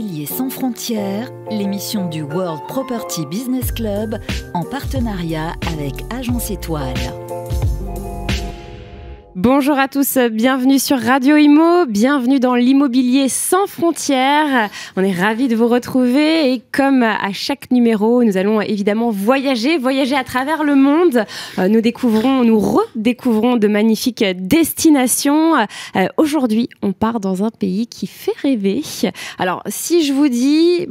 L'immobilier sans frontières, l'émission du World Property Business Club en partenariat avec Agence Étoile. Bonjour à tous, bienvenue sur Radio Imo, bienvenue dans l'immobilier sans frontières. On est ravis de vous retrouver et comme à chaque numéro, nous allons évidemment voyager à travers le monde. Nous redécouvrons de magnifiques destinations. Aujourd'hui, on part dans un pays qui fait rêver. Alors, si je vous dis,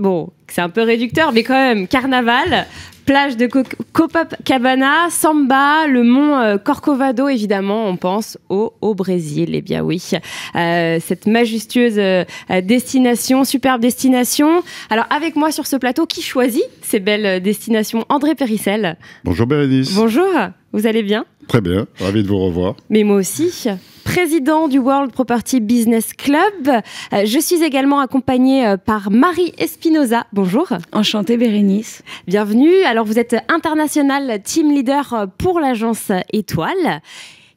c'est un peu réducteur, mais quand même, carnaval, plage de Copacabana, samba, le mont Corcovado, évidemment, on pense au Brésil. Eh bien oui, cette majestueuse destination, superbe destination. Alors avec moi sur ce plateau, qui choisit ces belles destinations? André Périssel. Bonjour Bérénice. Bonjour, vous allez bien? Très bien, ravi de vous revoir. Mais moi aussi. Président du World Property Business Club. Je suis également accompagnée par Marie Espinoza. Bonjour. Enchantée Bérénice. Bienvenue. Alors vous êtes international team leader pour l'agence Étoile.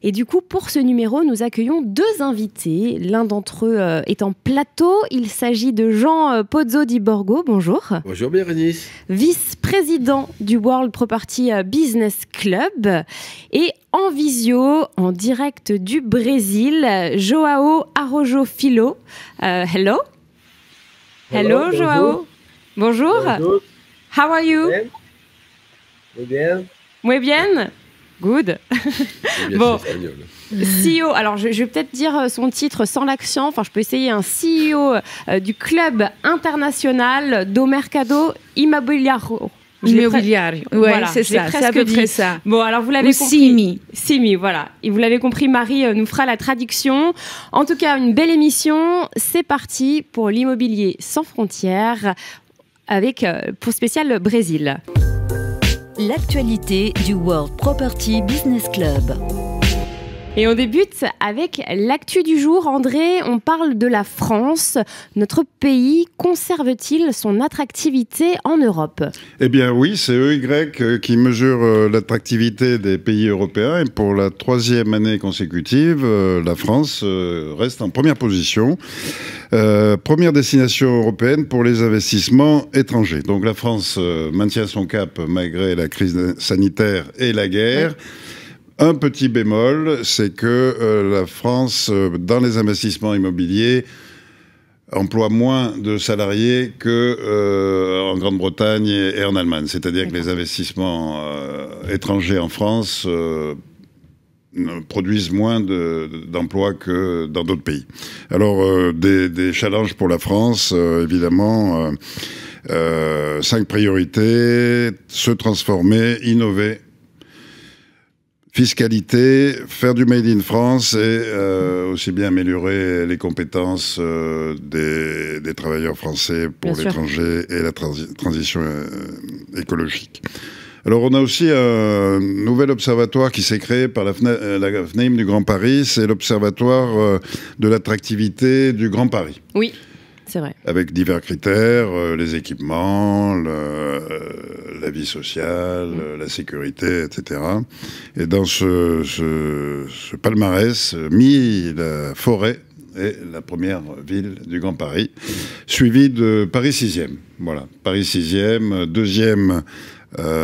Et du coup, pour ce numéro, nous accueillons deux invités. L'un d'entre eux est en plateau. Il s'agit de Jean Pozzo di Borgo. Bonjour. Bonjour Bérénice. Vice-président du World Property Business Club. Et en visio, en direct du Brésil, Joao Araújo Filho. Hello. Hello, Joao. Bonjour. Bonjour. How are you? Muy bien. Muy bien. Good. Bon, CEO, alors je vais peut-être dire son titre sans l'accent, je peux essayer, un CEO du Club International do Mercado Imobiliário. Immobiliario, voilà, c'est ça, c'est à peu près ça. Bon, alors vous l'avez compris. Simi, voilà. Et vous l'avez compris, Marie nous fera la traduction. En tout cas, une belle émission. C'est parti pour l'immobilier sans frontières avec, pour spécial, Brésil. L'actualité du World Property Business Club. Et on débute avec l'actu du jour. André, on parle de la France. Notre pays conserve-t-il son attractivité en Europe? Eh bien oui, c'est EY qui mesure l'attractivité des pays européens. Et pour la 3e année consécutive, la France reste en première position. Première destination européenne pour les investissements étrangers. Donc la France maintient son cap malgré la crise sanitaire et la guerre. Ouais. Un petit bémol, c'est que la France, dans les investissements immobiliers, emploie moins de salariés qu'en Grande-Bretagne et en Allemagne. C'est-à-dire que les investissements étrangers en France produisent moins d'emplois que dans d'autres pays. Alors, des challenges pour la France, évidemment, 5 priorités: se transformer, innover, fiscalité, faire du Made in France et aussi bien améliorer les compétences des travailleurs français pour l'étranger et la transition écologique. Alors on a aussi un nouvel observatoire qui s'est créé par la FNAIM du Grand Paris, c'est l'observatoire de l'attractivité du Grand Paris. Oui. C'est vrai. Avec divers critères, les équipements, la vie sociale, la sécurité, etc. Et dans ce palmarès, la Forêt est la première ville du Grand Paris, suivie de Paris 6e. Voilà, Paris 6e, deuxième,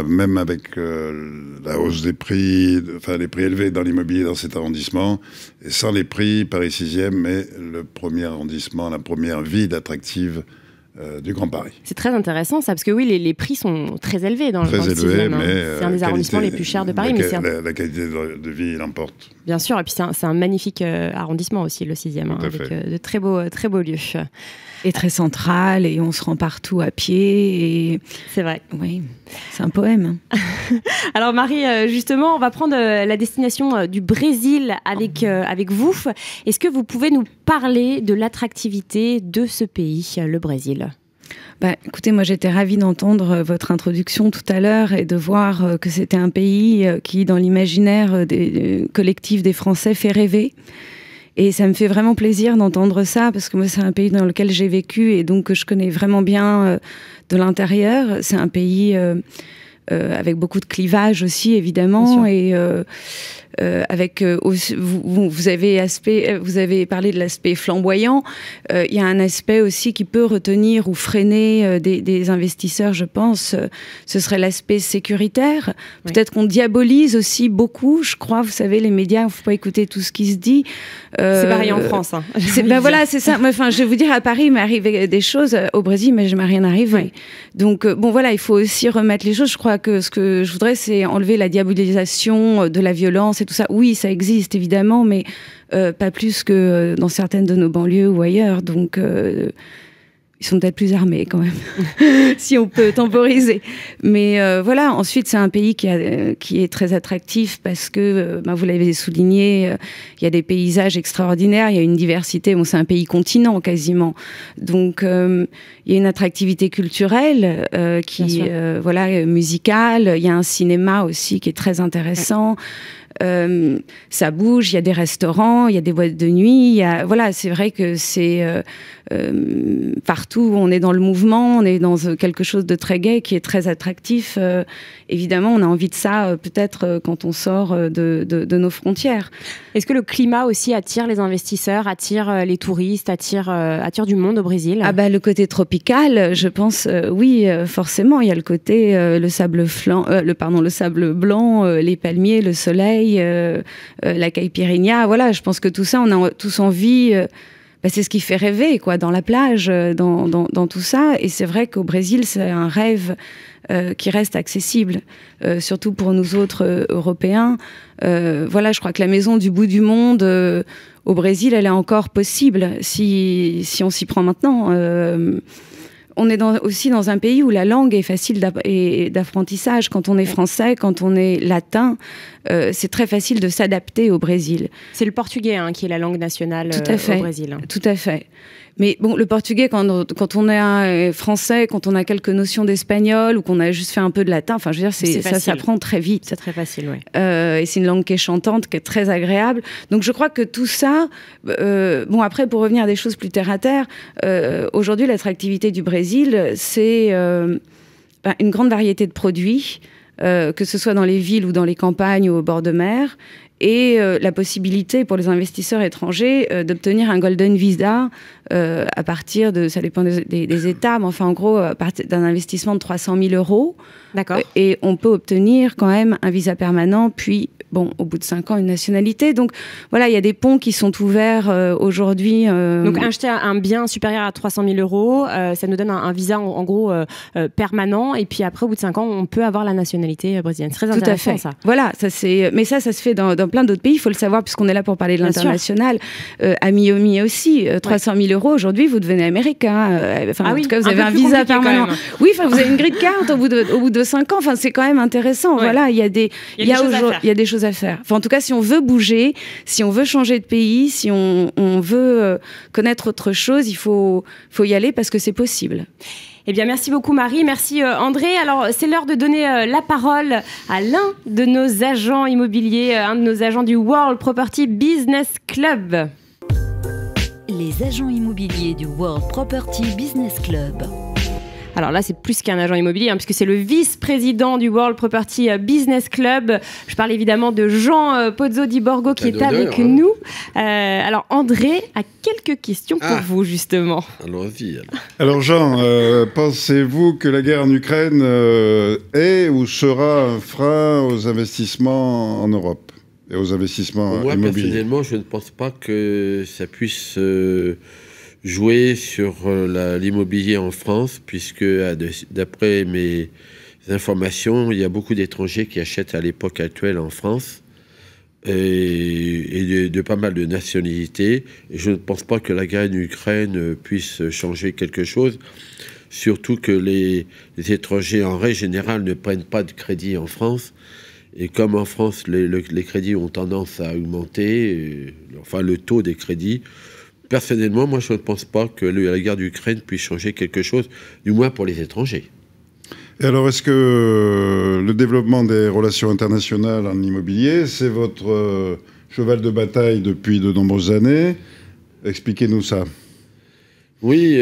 même avec la hausse des prix, les prix élevés dans l'immobilier dans cet arrondissement, et sans les prix, Paris 6e est le premier arrondissement, la première ville attractive du Grand Paris. C'est très intéressant ça, parce que oui, les prix sont très élevés dans le 6e. Mais c'est un des arrondissements les plus chers de Paris. La qualité de vie l'emporte. Bien sûr, et puis c'est un magnifique arrondissement aussi, le 6e, avec de très beaux lieux. Et très central, et on se rend partout à pied. Et... C'est vrai. Oui, c'est un poème. Alors Marie, justement, on va prendre la destination du Brésil avec vous. Est-ce que vous pouvez nous parler de l'attractivité de ce pays, le Brésil ? Écoutez, moi j'étais ravie d'entendre votre introduction tout à l'heure et de voir que c'était un pays qui, dans l'imaginaire collectif des Français, fait rêver. Et ça me fait vraiment plaisir d'entendre ça, parce que moi, c'est un pays dans lequel j'ai vécu et donc que je connais vraiment bien de l'intérieur. C'est un pays avec beaucoup de clivages aussi, évidemment, et avec vous avez parlé de l'aspect flamboyant. Il y a un aspect aussi qui peut retenir ou freiner des investisseurs, je pense. Ce serait l'aspect sécuritaire. Oui. Peut-être qu'on diabolise aussi beaucoup. Je crois, vous savez, les médias, il ne faut pas écouter tout ce qui se dit. C'est pareil en France. Hein, voilà, c'est ça. Enfin, je vais vous dire, à Paris, il m'est arrivé des choses. Au Brésil, mais je m'est rien arrivé. Oui. Donc, bon, voilà, il faut aussi remettre les choses. Je crois que ce que je voudrais, c'est enlever la diabolisation de la violence et tout ça. Oui, ça existe, évidemment, mais pas plus que dans certaines de nos banlieues ou ailleurs. Donc, ils sont peut-être plus armés, quand même, si on peut temporiser. Mais voilà, ensuite, c'est un pays qui est très attractif parce que, vous l'avez souligné, il y a des paysages extraordinaires, il y a une diversité. Bon, c'est un pays-continent, quasiment. Donc, il y a une attractivité culturelle musicale. Il y a un cinéma aussi qui est très intéressant. Ça bouge, il y a des restaurants, il y a des boîtes de nuit, voilà, c'est vrai que c'est partout, on est dans le mouvement, on est dans quelque chose de très gai qui est très attractif. Évidemment, on a envie de ça peut-être quand on sort de nos frontières. Est-ce que le climat aussi attire les investisseurs, attire les touristes, attire du monde au Brésil ? Le côté tropical, je pense, oui, forcément. Il y a le côté le sable blanc, les palmiers, le soleil, la caipirinha. Voilà, je pense que tout ça, on a tous envie. C'est ce qui fait rêver, quoi, dans la plage, dans tout ça. Et c'est vrai qu'au Brésil, c'est un rêve qui reste accessible, surtout pour nous autres Européens. Voilà, je crois que la maison du bout du monde au Brésil, elle est encore possible si on s'y prend maintenant. On est aussi dans un pays où la langue est facile d'apprentissage. Quand on est français, quand on est latin, c'est très facile de s'adapter au Brésil. C'est le portugais qui est la langue nationale au Brésil. Tout à fait. Mais bon, le portugais, quand on est français, quand on a quelques notions d'espagnol ou qu'on a juste fait un peu de latin, enfin, je veux dire, ça s'apprend très vite. C'est très facile, oui. Et c'est une langue qui est chantante, qui est très agréable. Donc, je crois que tout ça... après, pour revenir à des choses plus terre à terre, aujourd'hui, l'attractivité du Brésil, c'est une grande variété de produits, que ce soit dans les villes ou dans les campagnes ou au bord de mer, et la possibilité pour les investisseurs étrangers d'obtenir un golden visa à partir de, ça dépend des États, mais enfin en gros à partir d'un investissement de 300 000 €. D'accord. Et on peut obtenir quand même un visa permanent, puis au bout de 5 ans, une nationalité. Donc voilà, il y a des ponts qui sont ouverts aujourd'hui. Donc acheter un bien supérieur à 300 000 €, ça nous donne un visa en gros permanent. Et puis après, au bout de 5 ans, on peut avoir la nationalité brésilienne. C'est très intéressant. Tout à fait. Ça. Voilà, mais ça se fait dans plein d'autres pays. Il faut le savoir puisqu'on est là pour parler de l'international. À Miami aussi, 300 000 € aujourd'hui, vous devenez américain. En tout cas, vous avez un visa permanent. Oui, vous avez une green card au bout de 5 ans. Enfin, c'est quand même intéressant. Ouais. Voilà, il y a des choses à faire. Enfin, en tout cas, si on veut bouger, si on veut changer de pays, si on veut connaître autre chose, il faut y aller parce que c'est possible. Eh bien, merci beaucoup Marie, merci André. Alors, c'est l'heure de donner la parole à l'un de nos agents immobiliers, un de nos agents du World Property Business Club. Les agents immobiliers du World Property Business Club. Alors là, c'est plus qu'un agent immobilier, puisque c'est le vice-président du World Property Business Club. Je parle évidemment de Jean Pozzo di Borgo qui est avec nous. Alors André a quelques questions pour vous, justement. Allons-y. Alors Jean, pensez-vous que la guerre en Ukraine est ou sera un frein aux investissements en Europe et aux investissements immobiliers? Moi, personnellement, je ne pense pas que ça puisse... jouer sur l'immobilier en France, puisque d'après mes informations, il y a beaucoup d'étrangers qui achètent à l'époque actuelle en France et de pas mal de nationalités. Et je ne pense pas que la guerre en Ukraine puisse changer quelque chose, surtout que les étrangers en règle générale ne prennent pas de crédit en France. Et comme en France, les crédits ont tendance à augmenter, le taux des crédits, personnellement, moi, je ne pense pas que la guerre d'Ukraine puisse changer quelque chose, du moins pour les étrangers. Et alors, est-ce que le développement des relations internationales en immobilier, c'est votre cheval de bataille depuis de nombreuses années? Expliquez-nous ça. Oui,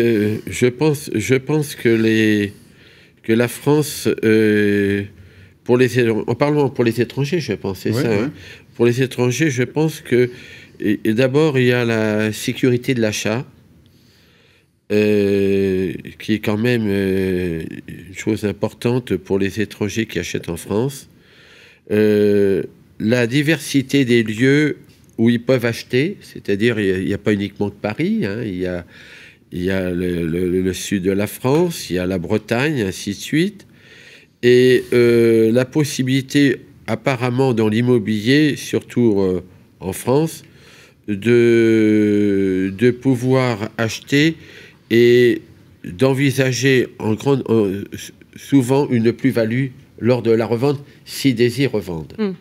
je pense que la France en parlant pour les étrangers, je pense, c'est ça. Hein. Pour les étrangers, je pense que d'abord, il y a la sécurité de l'achat, qui est quand même une chose importante pour les étrangers qui achètent en France. La diversité des lieux où ils peuvent acheter, c'est-à-dire il n'y a pas uniquement que Paris, hein, il y a le sud de la France, il y a la Bretagne, ainsi de suite. Et la possibilité, apparemment, dans l'immobilier, surtout en France, de pouvoir acheter et d'envisager souvent une plus-value lors de la revente, s'ils désirent revendre. Hein.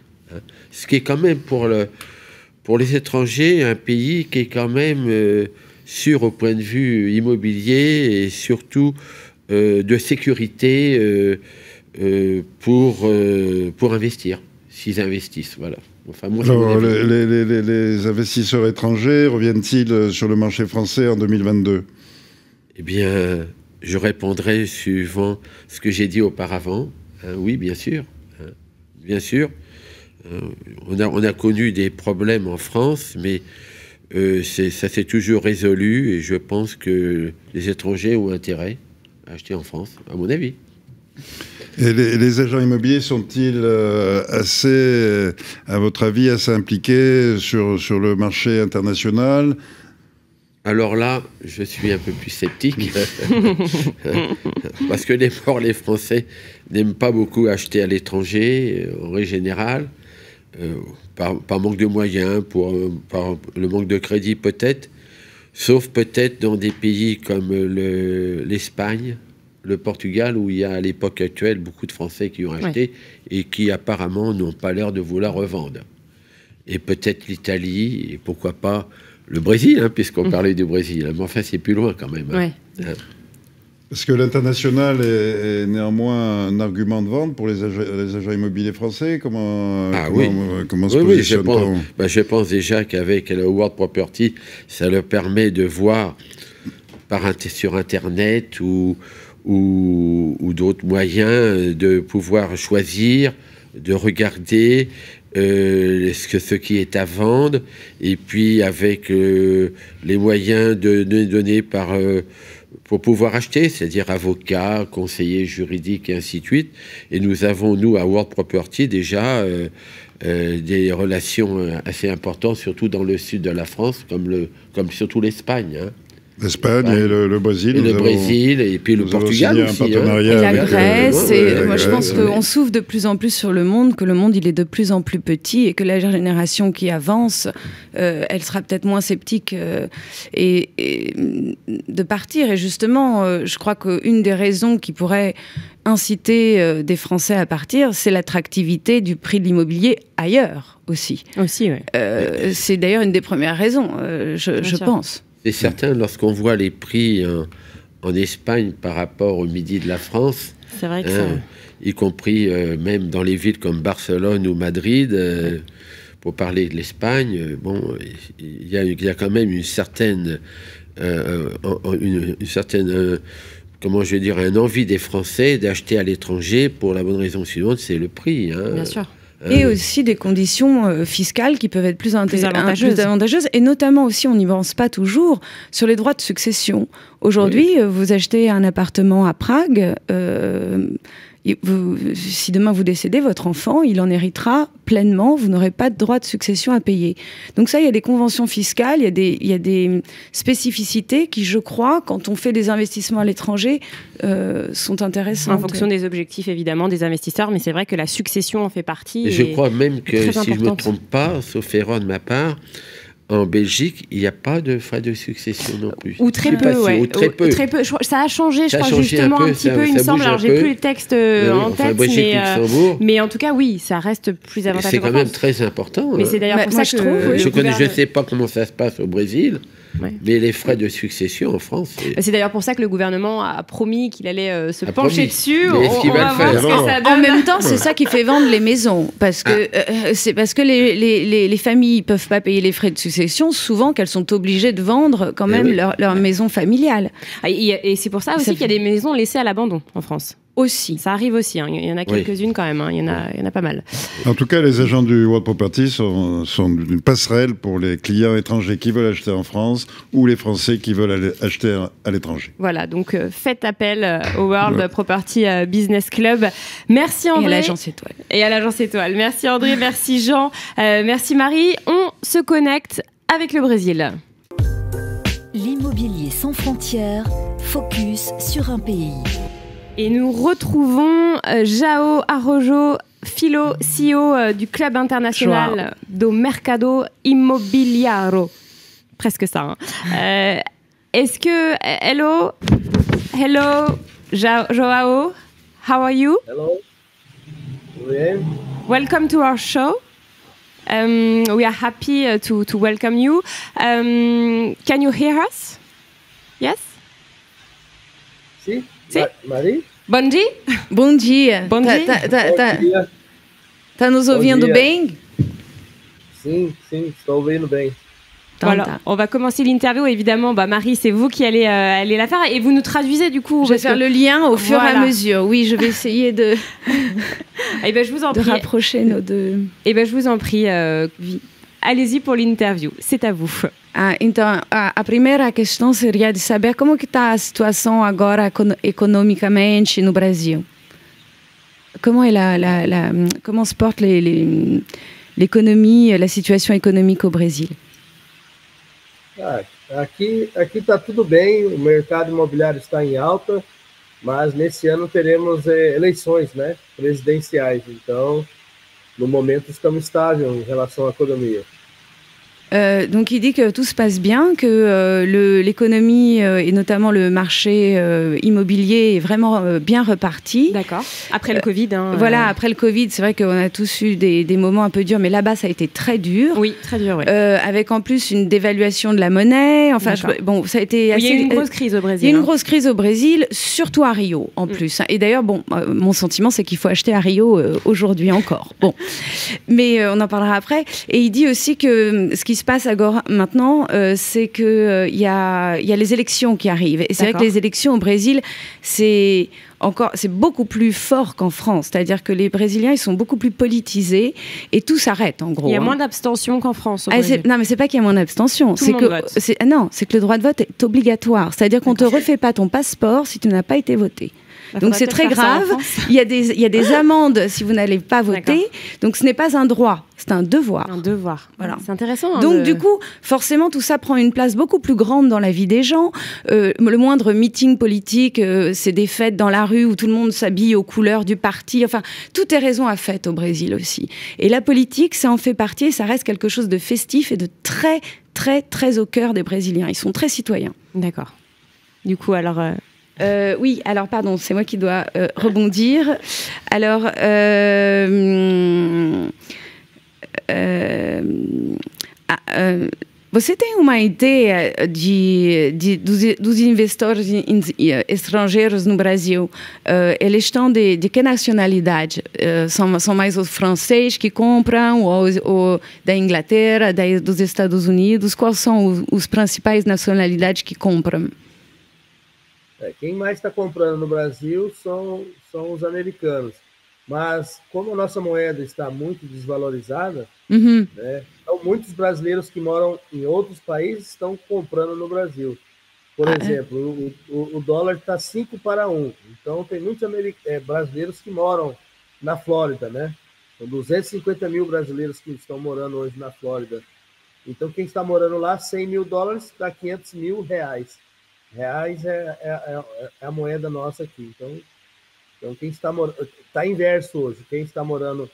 Ce qui est quand même, pour les étrangers, un pays qui est quand même sûr au point de vue immobilier et surtout de sécurité pour investir, s'ils investissent, voilà. Enfin, moi, alors, les investisseurs étrangers reviennent-ils sur le marché français en 2022 ? Eh bien, je répondrai suivant ce que j'ai dit auparavant. Hein, oui, bien sûr. Hein, bien sûr. On a connu des problèmes en France, mais ça s'est toujours résolu et je pense que les étrangers ont intérêt à acheter en France, à mon avis. Et les agents immobiliers sont-ils assez, à votre avis, assez impliqués sur le marché international ? Alors là, je suis un peu plus sceptique, parce que les Français n'aiment pas beaucoup acheter à l'étranger, en règle générale, par manque de moyens, par le manque de crédit peut-être, sauf peut-être dans des pays comme l'Espagne, le Portugal, où il y a à l'époque actuelle beaucoup de Français qui ont acheté et qui apparemment n'ont pas l'air de vouloir revendre. Et peut-être l'Italie, et pourquoi pas le Brésil, hein, puisqu'on parlait du Brésil. Mais enfin, c'est plus loin quand même. Hein. Hein. Parce que l'international est néanmoins un argument de vente pour les agents immobiliers français. Comment se positionne-t-on ? Je pense déjà qu'avec le World Property, ça leur permet de voir sur Internet ou d'autres moyens de pouvoir choisir, de regarder ce qui est à vendre, et puis avec les moyens donnés pour pouvoir acheter, c'est-à-dire avocats, conseillers juridiques et ainsi de suite. Et nous avons, nous, à World Property, déjà des relations assez importantes, surtout dans le sud de la France, comme surtout l'Espagne, hein. L'Espagne et le Brésil. Et le Brésil, et puis le Portugal aussi. Et la Grèce. Moi, je pense qu'on s'ouvre de plus en plus sur le monde, que le monde, il est de plus en plus petit et que la génération qui avance, elle sera peut-être moins sceptique et de partir. Et justement, je crois qu'une des raisons qui pourrait inciter des Français à partir, c'est l'attractivité du prix de l'immobilier ailleurs aussi. Aussi, oui. C'est d'ailleurs une des premières raisons, je pense. C'est certain, lorsqu'on voit les prix en Espagne par rapport au midi de la France, c'est vrai que y compris même dans les villes comme Barcelone ou Madrid, pour parler de l'Espagne, il y a quand même une certaine comment je vais dire, une envie des Français d'acheter à l'étranger pour la bonne raison suivante, c'est le prix. Hein. Bien sûr. Et aussi des conditions fiscales qui peuvent être plus avantageuses. Et notamment aussi, on n'y pense pas toujours, sur les droits de succession. Aujourd'hui, vous achetez un appartement à Prague, si demain vous décédez, votre enfant, il en héritera pleinement, vous n'aurez pas de droit de succession à payer. Donc ça, il y a des conventions fiscales, il y a des spécificités qui, je crois, quand on fait des investissements à l'étranger, sont intéressantes. En fonction des objectifs, évidemment, des investisseurs, mais c'est vrai que la succession en fait partie. Et je crois même que, si je ne me trompe pas, sauf erreur de ma part, en Belgique, il n'y a pas de frais de succession non plus. Ou très peu, ou très peu. Très peu. Ça a changé, je crois, justement, un petit peu, il me semble. Alors, j'ai plus le texte en tête, mais en tout cas, oui, ça reste plus avantageux. C'est quand même très important. Mais c'est d'ailleurs pour ça que je trouve. Je ne sais pas comment ça se passe au Brésil. Mais les frais de succession en France... C'est d'ailleurs pour ça que le gouvernement a promis qu'il allait se pencher dessus. On va voir ce que ça donne. En même temps, c'est ça qui fait vendre les maisons. Parce que c'est parce que les familles ne peuvent pas payer les frais de succession, souvent qu'elles sont obligées de vendre quand même leur maison familiale. Et c'est pour ça aussi qu'il y a des maisons laissées à l'abandon en France. Aussi. Ça arrive aussi, hein. Il y en a quelques-unes quand même, hein. Il y en a pas mal. En tout cas, les agents du World Property sont une passerelle pour les clients étrangers qui veulent acheter en France ou les Français qui veulent acheter à l'étranger. Voilà, donc faites appel au World Property Business Club. Merci André. Et à l'Agence Étoile. Et à l'Agence Étoile. Merci André, merci Jean, merci Marie. On se connecte avec le Brésil. L'immobilier sans frontières, focus sur un pays. Et nous retrouvons João Araújo Filho, CEO du Club international do Mercado Imobiliário. Presque ça. Hein. Est-ce que... Hello, João. How are you? Hello. Yeah. Welcome to our show. We are happy to welcome you. Can you hear us? Yes? Sim. Sim. Marie? Bom dia. Bom dia. Bom dia. Tá nos ouvindo bem? Sim, estou ouvindo bem. Voilà, on va commencer l'interview. Évidemment, Marie, c'est vous qui allez la faire et vous nous traduisez du coup. Je vais faire le lien au fur et à mesure. Oui, je vais essayer de. Je vous en prie. De rapprocher nos deux. Je vous en prie. Allez-y pour l'interview. C'est à vous. Então, a primeira questão seria de saber como que está a situação agora economicamente no Brasil. Comment se porte l'économie, la situation économique au Brésil? Aqui está tudo bem, o mercado imobiliário está em alta, mas nesse ano teremos eleições, né, presidenciais. Então, no momento, estamos estáveis em relação à economia. Donc il dit que tout se passe bien, que l'économie et notamment le marché immobilier est vraiment bien reparti. D'accord. Après le Covid. Voilà, après le Covid, c'est vrai qu'on a tous eu des moments un peu durs, mais là-bas ça a été très dur. Oui, très dur. Oui. Avec en plus une dévaluation de la monnaie. Enfin, ça a été assez. Il y a eu une grosse crise au Brésil. Il y a eu une grosse crise au Brésil, surtout à Rio en plus. Et d'ailleurs, mon sentiment c'est qu'il faut acheter à Rio aujourd'hui encore. Bon, mais on en parlera après. Et il dit aussi que ce qui se passe maintenant, c'est qu'il y a les élections qui arrivent. Et c'est vrai que les élections au Brésil, c'est beaucoup plus fort qu'en France. C'est-à-dire que les Brésiliens, ils sont beaucoup plus politisés et tout s'arrête, en gros. Il y a moins d'abstention qu'en France au Brésil. Non, mais c'est pas qu'il y a moins d'abstention. C'est que le droit de vote est obligatoire. C'est-à-dire qu'on ne te refait pas ton passeport si tu n'as pas été voté. Donc c'est très grave. Il y a des amendes si vous n'allez pas voter. Donc ce n'est pas un droit, c'est un devoir. Un devoir. Voilà. C'est intéressant. Donc du coup, forcément, tout ça prend une place beaucoup plus grande dans la vie des gens. Le moindre meeting politique, c'est des fêtes dans la rue où tout le monde s'habille aux couleurs du parti. Enfin, tout est raison à fête au Brésil aussi. Et la politique, ça en fait partie et ça reste quelque chose de festif et de très, très, très au cœur des Brésiliens. Ils sont très citoyens. D'accord. Du coup, alors... oui, alors pardon, c'est moi qui dois rebondir. Alors, você tem uma ideia dos investidores estrangeiros no Brasil? Eles estão de que nacionalidade? São mais os franceses que compram ou da Inglaterra, dos Estados Unidos? Quais são os principais nacionalidades que compram? Quem mais está comprando no Brasil são os americanos. Mas, como a nossa moeda está muito desvalorizada, né, então muitos brasileiros que moram em outros países estão comprando no Brasil. Por exemplo, o dólar está 5 para 1. Então, tem muitos brasileiros que moram na Flórida, né? São 250 mil brasileiros que estão morando hoje na Flórida. Então, quem está morando lá, 100 mil dólares dá 500 mil reais. Reais é a moeda nossa aqui. Então quem está inverso hoje. Quem está morando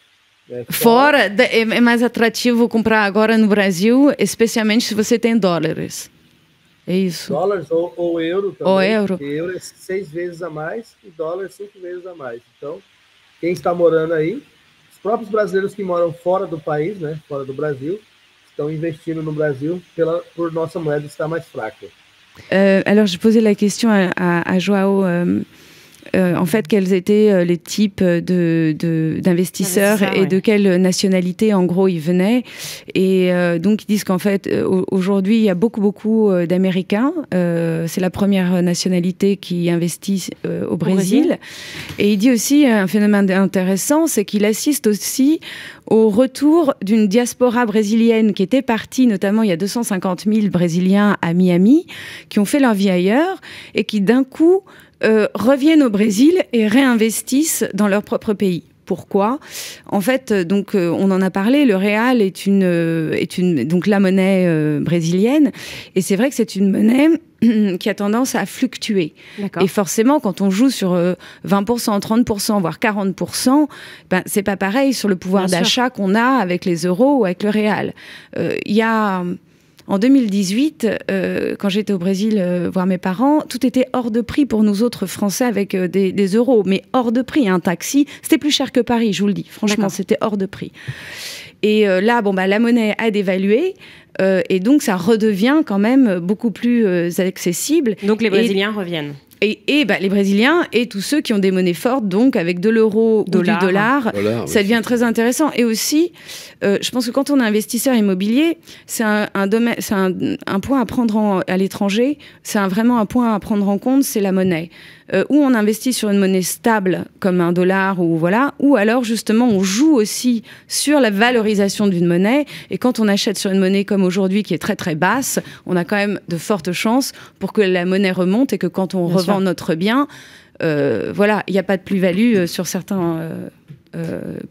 fora é mais atrativo comprar agora no Brasil, especialmente se você tem dólares. É isso. Dólares ou euro também. Ou euro. Porque euro é 6 vezes a mais e dólar é 5 vezes a mais. Então, quem está morando aí, os próprios brasileiros que moram fora do país, né, fora do Brasil, estão investindo no Brasil por nossa moeda estar mais fraca. Alors, je posais la question à João. en fait, quels étaient les types d'investisseurs et de quelle nationalité, en gros, ils venaient. Et donc, ils disent qu'en fait, aujourd'hui, il y a beaucoup d'Américains. C'est la première nationalité qui investit au Brésil. Et il dit aussi un phénomène intéressant, c'est qu'il assiste aussi au retour d'une diaspora brésilienne qui était partie, notamment il y a 250 000 Brésiliens à Miami, qui ont fait leur vie ailleurs et qui d'un coup reviennent au Brésil et réinvestissent dans leur propre pays. Pourquoi ? En fait, donc on en a parlé, le real est donc la monnaie brésilienne, et c'est vrai que c'est une monnaie qui a tendance à fluctuer. Et forcément, quand on joue sur 20%, 30%, voire 40%, c'est pas pareil sur le pouvoir d'achat qu'on a avec les euros ou avec le real. Il y a... En 2018, quand j'étais au Brésil voir mes parents, tout était hors de prix pour nous autres Français avec des euros, mais hors de prix. Un taxi, c'était plus cher que Paris, je vous le dis. Franchement, c'était hors de prix. Et là, la monnaie a dévalué. Et donc, ça redevient quand même beaucoup plus accessible. Donc, les Brésiliens reviennent. Et les Brésiliens et tous ceux qui ont des monnaies fortes, donc avec de l'euro ou du dollar, ça devient très intéressant. Et aussi, je pense que quand on est investisseur immobilier, c'est un point à prendre à l'étranger, c'est vraiment un point à prendre en compte, c'est la monnaie. Où on investit sur une monnaie stable, comme un dollar, ou alors justement on joue aussi sur la valorisation d'une monnaie. Et quand on achète sur une monnaie comme aujourd'hui, qui est très très basse, on a quand même de fortes chances pour que la monnaie remonte et que quand on revend notre bien, il n'y a pas de plus-value sur certains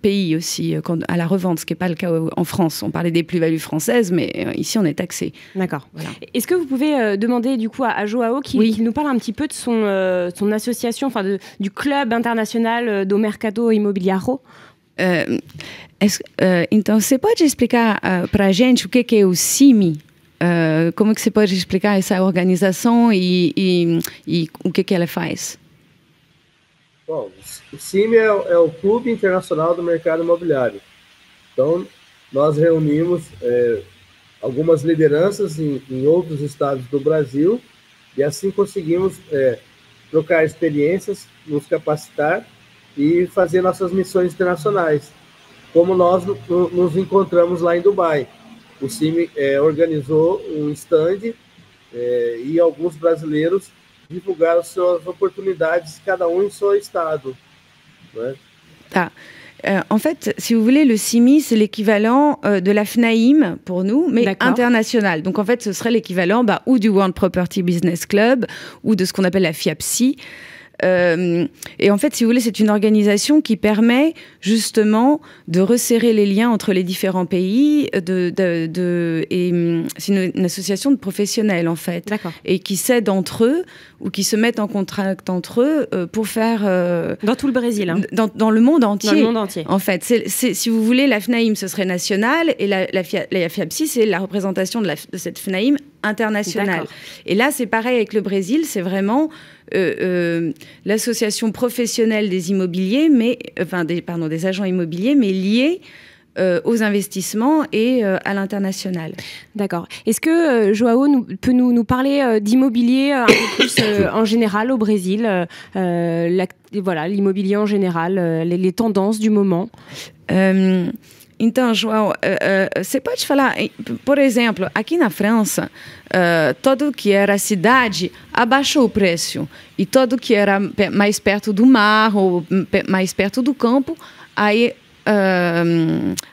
pays aussi à la revente, ce qui n'est pas le cas en France. On parlait des plus-values françaises, mais ici on est taxé. D'accord. Voilà. Est-ce que vous pouvez demander du coup à João qu'il nous parle un petit peu de son association, du club international do Mercado Imobiliário? Então, você pode explicar para a gente o que é o CIMI? Como que você pode explicar essa organização e o que ela faz? Bom, o CIMI é o Clube Internacional do Mercado Imobiliário. Então, nós reunimos algumas lideranças em outros estados do Brasil e assim conseguimos trocar experiências, nos capacitar e fazer nossas missões internacionais, como nós nos encontramos lá em Dubai. O CIMI organizou um stand e alguns brasileiros divulgaram suas oportunidades, cada em seu estado. Né? Tá. En fait, si vous voulez, le CIMI, c'est l'équivalent de la FNAIM pour nous, mais international. Donc, en fait, ce serait l'équivalent ou du World Property Business Club ou de ce qu'on appelle la FIAPSI. Et en fait, si vous voulez, c'est une organisation qui permet justement de resserrer les liens entre les différents pays. C'est une association de professionnels, en fait. Et qui s'aident entre eux ou qui se mettent en contact entre eux pour faire... dans tout le Brésil. Hein. Dans le monde entier. Dans le monde entier. En fait, si vous voulez, la FNAIM, ce serait national et la FIAPSI, c'est la représentation de cette FNAIM internationale. Et là, c'est pareil avec le Brésil, c'est vraiment l'association professionnelle des immobiliers, des agents immobiliers, mais liés aux investissements et à l'international. D'accord. Est-ce que João peut nous parler d'immobilier un peu plus en général au Brésil, l'immobilier en général, les tendances du moment? Então, João, você pode falar, por exemplo, aqui na França, todo que era cidade abaixou o preço e todo que era mais perto do mar ou mais perto do campo, aí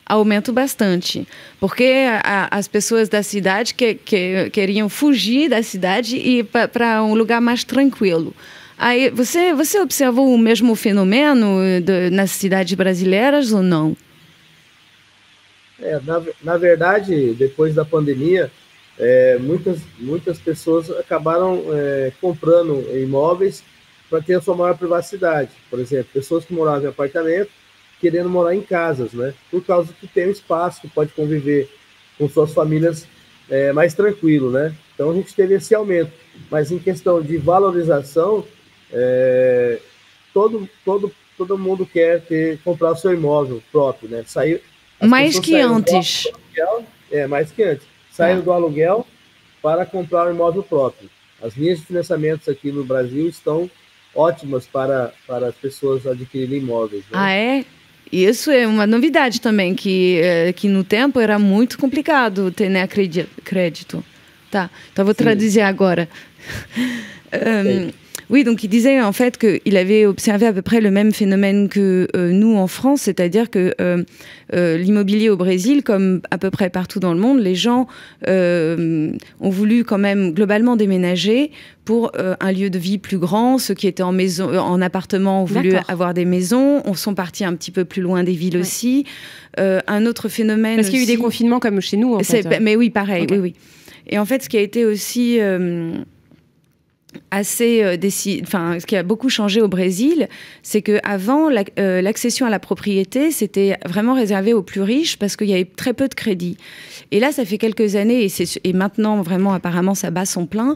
aumenta bastante, porque as pessoas da cidade queriam fugir da cidade e ir para um lugar mais tranquilo. Aí, você observou o mesmo fenômeno nas cidades brasileiras ou não? Na verdade, depois da pandemia, muitas pessoas acabaram comprando imóveis para ter a sua maior privacidade. Por exemplo, pessoas que moravam em apartamento querendo morar em casas, né? Por causa que tem um espaço que pode conviver com suas famílias mais tranquilo, né? Então a gente teve esse aumento. Mas em questão de valorização, todo mundo quer comprar o seu imóvel próprio, né? Mais que antes. Mais que antes. Saíram do aluguel para comprar um imóvel próprio. As linhas de financiamentos aqui no Brasil estão ótimas para as pessoas adquirirem imóveis. Né? Ah, é? Isso é uma novidade também, que no tempo era muito complicado ter, né, crédito. Tá, então vou traduzir agora. Oui, donc il disait en fait qu'il avait observé à peu près le même phénomène que nous en France, c'est-à-dire que l'immobilier au Brésil, comme à peu près partout dans le monde, les gens ont voulu quand même globalement déménager pour un lieu de vie plus grand. Ceux qui étaient en appartement ont voulu avoir des maisons, sont partis un petit peu plus loin des villes aussi. Un autre phénomène Parce qu'il y a eu des confinements comme chez nous, en fait. Mais oui, pareil, okay. Oui. Et en fait, ce qui a été aussi... ce qui a beaucoup changé au Brésil, c'est qu'avant, l'accession à la propriété, c'était vraiment réservé aux plus riches parce qu'il y avait très peu de crédit. Et là, ça fait quelques années, et maintenant, vraiment, apparemment, ça bat son plein.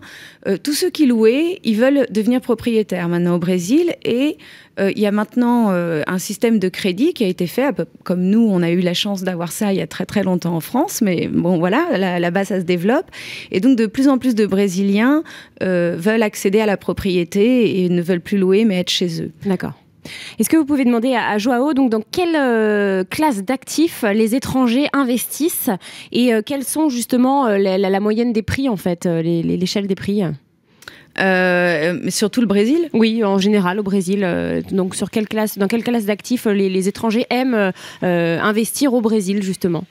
Tous ceux qui louaient, ils veulent devenir propriétaires maintenant au Brésil. Et il y a maintenant un système de crédit qui a été fait, comme nous, on a eu la chance d'avoir ça il y a très très longtemps en France. Mais bon, voilà, là-bas, ça se développe. Et donc, de plus en plus de Brésiliens veulent accéder à la propriété et ne veulent plus louer, mais être chez eux. D'accord. Est-ce que vous pouvez demander à Joao, donc, dans quelle classe d'actifs les étrangers investissent et quelles sont justement la moyenne des prix, en fait, l'échelle des prix? Mais surtout le Brésil? Oui, en général au Brésil. Donc dans quelle classe d'actifs les étrangers aiment investir au Brésil, justement?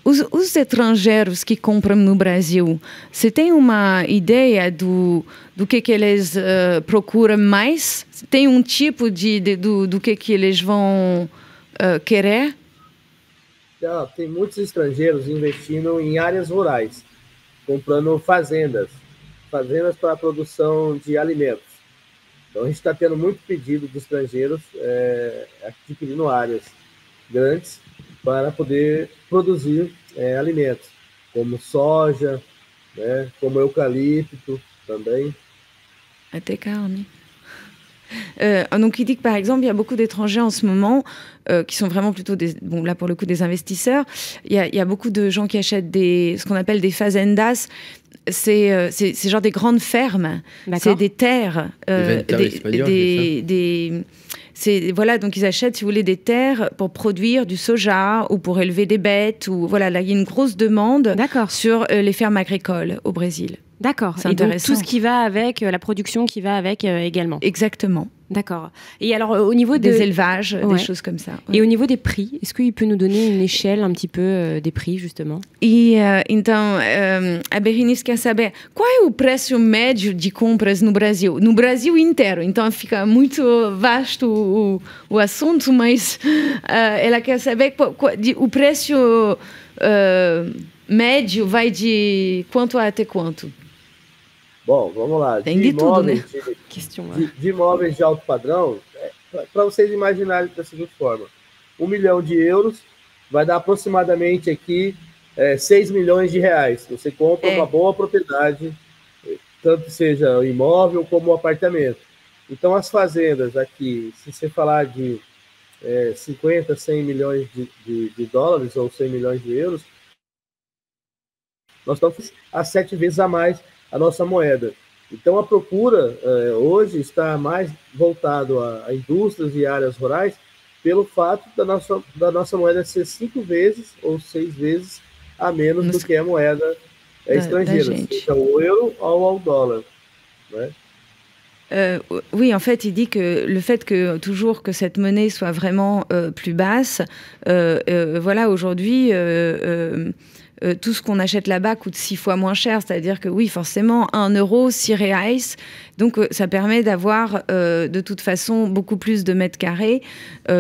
Os estrangeiros que compram no Brasil, você tem uma ideia do que eles procuram mais? Tem tipo do que eles vão querer? Tem muitos estrangeiros investindo em áreas rurais, comprando fazendas para a produção de alimentos. Então a gente está tendo muito pedido de estrangeiros adquirindo áreas grandes para poder produzir alimentos, como soja, né, como eucalipto também. Até carne. Donc il dit que par exemple il y a beaucoup d'étrangers en ce moment qui sont vraiment plutôt là pour le coup des investisseurs. Il y a beaucoup de gens qui achètent ce qu'on appelle des fazendas. C'est genre des grandes fermes. C'est des terres. Voilà, donc ils achètent, si vous voulez, des terres pour produire du soja ou pour élever des bêtes. Voilà, là, il y a une grosse demande sur les fermes agricoles au Brésil. D'accord. Et donc tout ce qui va avec, la production qui va avec également. Exactement. D'accord. Et alors au niveau des élevages, des choses comme ça. Ouais. Et au niveau des prix, est-ce qu'il peut nous donner une échelle un petit peu des prix, justement? Então, a Berenice quer saber qual é o preço médio de compras no Brasil? No Brasil inteiro. Então fica muito vasto o assunto, mas ela quer saber o preço médio vai de quanto até quanto? Bom, vamos lá. Tem de tudo, né? De imóveis de alto padrão, para vocês imaginarem da seguinte forma: 1 milhão de euros vai dar aproximadamente aqui 6 milhões de reais. Você compra uma boa propriedade, tanto seja o imóvel como o apartamento. Então, as fazendas aqui, se você falar de 50, 100 milhões de dólares ou 100 milhões de euros, nós estamos a 7 vezes a mais a nossa moeda. Então, a procura hoje está mais voltado a indústrias e áreas rurais pelo fato da nossa moeda ser 5 vezes ou 6 vezes a menos do que a moeda estrangeira, seja o euro ou ao dólar, né? Oui, en fait, il dit que le fait que toujours que cette monnaie soit vraiment plus basse, voilà, aujourd'hui... tout ce qu'on achète là-bas coûte 6 fois moins cher, c'est-à-dire que oui, forcément, 1 euro, 6 reais, donc ça permet d'avoir de toute façon beaucoup plus de mètres carrés.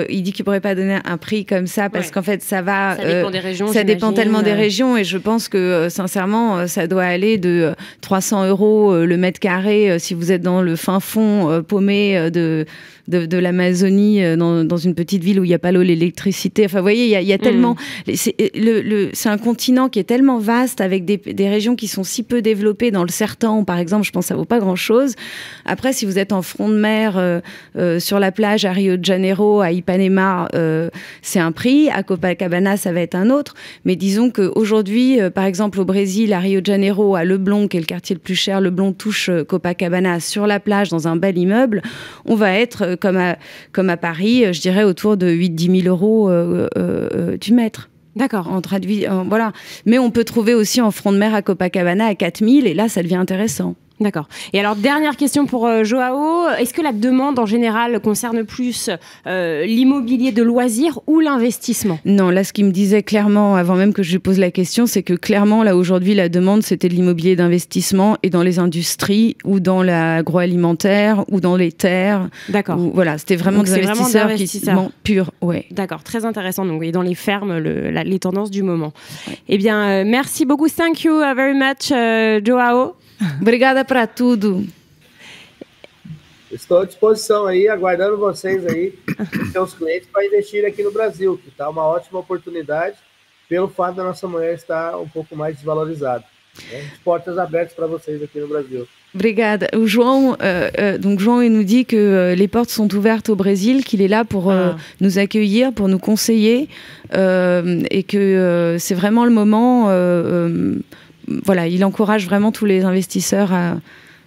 Il dit qu'il ne pourrait pas donner un prix comme ça parce qu'en fait, ça dépend des régions, ça dépend tellement des régions et je pense que sincèrement, ça doit aller de 300 € le mètre carré si vous êtes dans le fin fond paumé de l'Amazonie, dans une petite ville où il n'y a pas l'eau, l'électricité. Enfin, vous voyez, il y a tellement... C'est un continent qui est tellement vaste, avec des régions qui sont si peu développées. Dans le Sertão, par exemple, je pense que ça vaut pas grand-chose. Après, si vous êtes en front de mer, sur la plage à Rio de Janeiro, à Ipanema, c'est un prix. À Copacabana, ça va être un autre. Mais disons qu'aujourd'hui, par exemple, au Brésil, à Rio de Janeiro, à Leblon, qui est le quartier le plus cher, Leblon touche Copacabana sur la plage, dans un bel immeuble. On va être, comme à Paris, je dirais autour de 8-10 000 euros du mètre. D'accord. Voilà. Mais on peut trouver aussi en front de mer à Copacabana à 4 000, et là, ça devient intéressant. D'accord. Et alors, dernière question pour Joao. Est-ce que la demande, en général, concerne plus l'immobilier de loisirs ou l'investissement ? Non, là, ce qu'il me disait clairement, avant même que je lui pose la question, c'est que clairement, là, aujourd'hui, la demande, c'était de l'immobilier d'investissement et dans les industries ou dans l'agroalimentaire ou dans les terres. D'accord. Voilà, c'était vraiment des investisseurs purs. Ouais. D'accord, très intéressant. Donc, et dans les fermes, les tendances du moment. Ouais. Eh bien, merci beaucoup. Thank you very much, Joao. Obrigada para tudo. Estou à disposição aí, aguardando vocês aí, seus clientes, para investir aqui no Brasil, que está uma ótima oportunidade, pelo fato da nossa moeda estar um pouco mais desvalorizada. Portas abertas para vocês aqui no Brasil. Obrigada. João, donc João, il nous dit que les portes sont ouvertes au Brésil, qu'il est là pour nous accueillir, pour nous conseiller, et que c'est vraiment le moment. Voilà, il encourage vraiment tous les investisseurs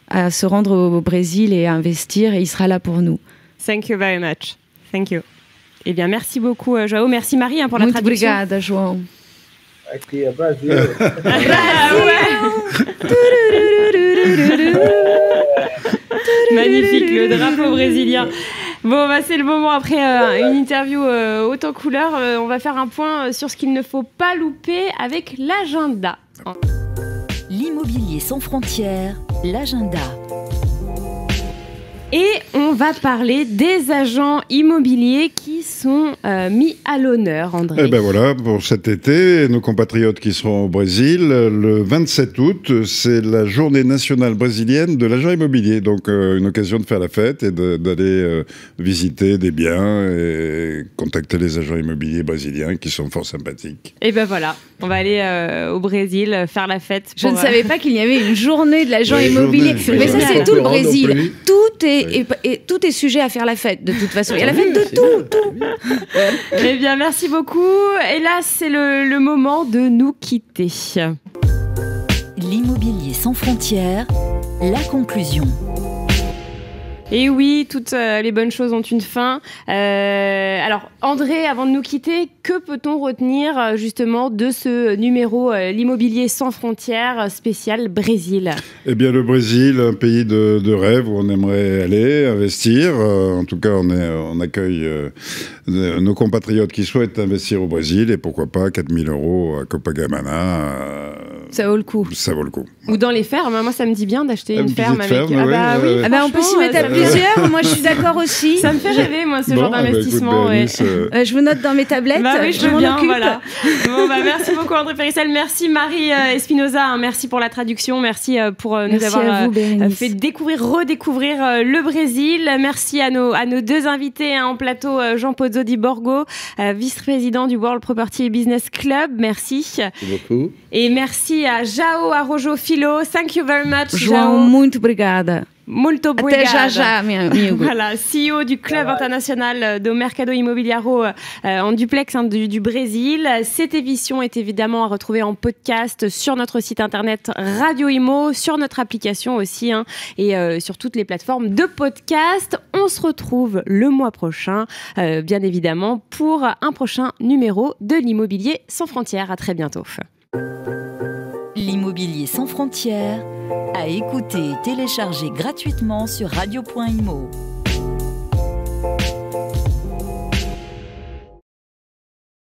à se rendre au Brésil et à investir, et il sera là pour nous. Thank you very much. Thank you. Eh bien, merci beaucoup, Joao. Merci, Marie, pour la traduction. Obrigada, João. Aqui é Brasil. Magnifique, le drapeau brésilien. Bon, c'est le moment, après une interview haute en couleur, on va faire un point sur ce qu'il ne faut pas louper avec l'agenda. L'immobilier sans frontières, l'agenda. Et on va parler des agents immobiliers qui sont mis à l'honneur, André. Eh ben voilà, pour cet été, nos compatriotes qui seront au Brésil, le 27 août, c'est la journée nationale brésilienne de l'agent immobilier. Donc une occasion de faire la fête et d'aller visiter des biens et contacter les agents immobiliers brésiliens qui sont fort sympathiques. Et ben voilà, on va aller au Brésil faire la fête. Je ne savais pas qu'il y avait une journée de l'agent immobilier. Mais ça, c'est tout le Brésil. Tout est sujet à faire la fête, de toute façon. Il y a la fête de tout. Eh bien, merci beaucoup. Et là, c'est le moment de nous quitter. L'immobilier sans frontières, la conclusion. Et oui, toutes les bonnes choses ont une fin. Alors, André, avant de nous quitter, que peut-on retenir justement de ce numéro l'immobilier sans frontières spécial Brésil ? Eh bien, le Brésil, un pays de rêve où on aimerait aller investir. En tout cas, on accueille nos compatriotes qui souhaitent investir au Brésil, et pourquoi pas 4 000 euros à Copacabana. Ça vaut le coup. Ça vaut le coup. Ou dans les fermes. Moi, ça me dit bien d'acheter une ferme avec... oui, on peut s'y mettre à plusieurs. Moi, je suis d'accord aussi. Ça me fait rêver, moi, ce genre d'investissement. Je vous note dans mes tablettes. Oui, je veux bien, voilà. Bon, merci beaucoup, André Périssel. Merci, Marie Espinoza. Merci pour la traduction. Merci pour nous avoir fait redécouvrir le Brésil. Merci à nos deux invités en plateau, Jean Pozzo di Borgo, vice-président du World Property Business Club. Merci. Merci beaucoup. Et merci à Joao Araújo Filho. Thank you very much, João. Muito obrigada. Muito obrigada. Até já, meu amigo. Voilà, CEO du Club International do Mercado Imobiliário en duplex du Brésil. Cette émission est évidemment à retrouver en podcast sur notre site internet Radio Imo, sur notre application aussi, et sur toutes les plateformes de podcast. On se retrouve le mois prochain, bien évidemment, pour un prochain numéro de l'Immobilier sans frontières. À très bientôt. L'immobilier sans frontières, à écouter et télécharger gratuitement sur radio.imo.